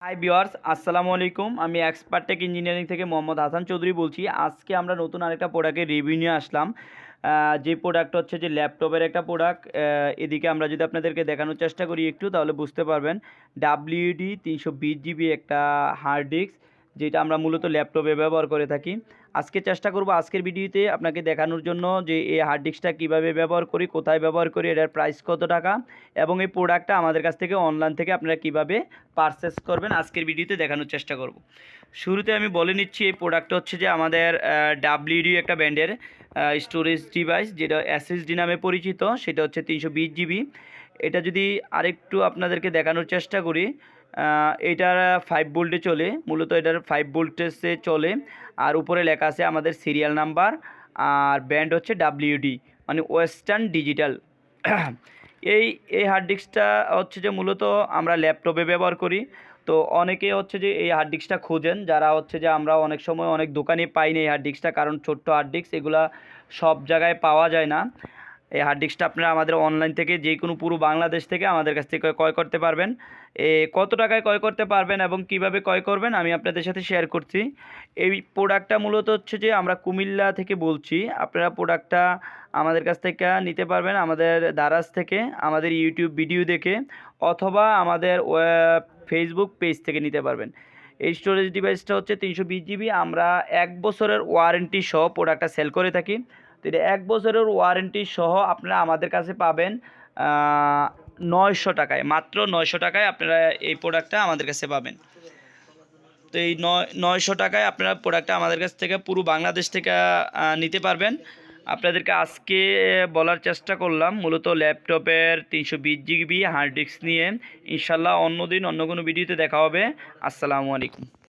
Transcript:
Hi viewers, আসসালামু আলাইকুম। আমি এক্সপার্ট টেক ইঞ্জিনিয়ারিং থেকে মোহাম্মদ হাসান চৌধুরী বলছি। আজকে আমরা নতুন আরেকটা প্রোডাক্টের রিভিউ নিয়ে আসলাম। যে প্রোডাক্ট হচ্ছে যে ল্যাপটপের একটা প্রোডাক্ট। এদিকে আমরা যদি আপনাদেরকে দেখানোর চেষ্টা করি একটু, তাহলে বুঝতে পারবেন। ডাব্লিউডি 320 জিবি একটা হার্ড ডিস্ক, যেটা আমরা মূলত ল্যাপটপে ব্যবহার করে থাকি। আজকে চেষ্টা করব আজকের ভিডিওতে আপনাকে দেখানোর জন্য যে এই হার্ড ডিস্কটা কীভাবে ব্যবহার করি, কোথায় ব্যবহার করি, এটার প্রাইস কত টাকা, এবং এই প্রোডাক্টটা আমাদের কাছ থেকে অনলাইন থেকে আপনারা কীভাবে পারচেস করবেন আজকের ভিডিওতে দেখানোর চেষ্টা করব। শুরুতে আমি বলে নিচ্ছি, এই প্রোডাক্টটা হচ্ছে যে আমাদের ডাব্লিউডি একটা ব্র্যান্ডের স্টোরেজ ডিভাইস, যেটা এসএসডি নামে পরিচিত। সেটা হচ্ছে 320 জিবি। এটা যদি আরেকটু আপনাদেরকে দেখানোর চেষ্টা করি, এটার 5 ভোল্টে চলে, মূলত এটার 5 ভোল্টেজে চলে। আর উপরে লেখা আছে আমাদের সিরিয়াল নাম্বার, আর ব্র্যান্ড হচ্ছে ডাব্লিউডি, মানে ওয়েস্টার্ন ডিজিটাল। এই এই হার্ড ডিস্কটা হচ্ছে যে মূলত আমরা ল্যাপটপে ব্যবহার করি। তো অনেকে হচ্ছে যে এই হার্ড ডিস্কটা খোঁজেন, যারা হচ্ছে যে আমরা অনেক সময় অনেক দোকানে পাই না এই হার্ড ডিস্কটা, কারণ ছোট্ট হার্ড ডিস্ক এগুলা সব জায়গায় পাওয়া যায় না। এই হার্ড ডিস্কটা আপনারা আমাদের অনলাইন থেকে যে কোনো পুরো বাংলাদেশ থেকে আমাদের কাছ থেকে ক্রয় করতে পারবেন। কত টাকায় ক্রয় করতে পারবেন এবং কিভাবে ক্রয় করবেন আমি আপনাদের সাথে শেয়ার করছি। এই প্রোডাক্টটা মূলত হচ্ছে যে আমরা কুমিল্লা থেকে বলছি। আপনারা প্রোডাক্টটা আমাদের কাছ থেকে নিতে পারবেন আমাদের দারাজ থেকে, আমাদের ইউটিউব ভিডিও দেখে, অথবা আমাদের ফেসবুক পেজ থেকে নিতে পারবেন। এই স্টোরেজ ডিভাইসটা হচ্ছে 320 জিবি। আমরা 1 বছরের ওয়ারেন্টি সহ প্রোডাক্টটা সেল করে থাকি। তো এটা 1 বছরের ওয়ারেন্টি সহ আপনারা আমাদের কাছে পাবেন 900 টাকায়, মাত্র 900 টাকায় আপনারা এই প্রোডাক্টটা আমাদের কাছে পাবেন। তো এই 900 টাকায় আপনারা প্রোডাক্টটা আমাদের কাছ থেকে পুরো বাংলাদেশ থেকে নিতে পারবেন। আপনাদেরকে আজকে বলার চেষ্টা করলাম মূলত ল্যাপটপের 320 জিবি হার্ড ডিস্ক নিয়ে। ইনশাল্লাহ অন্য দিন অন্য কোনো ভিডিওতে দেখা হবে। আসসালামু আলাইকুম।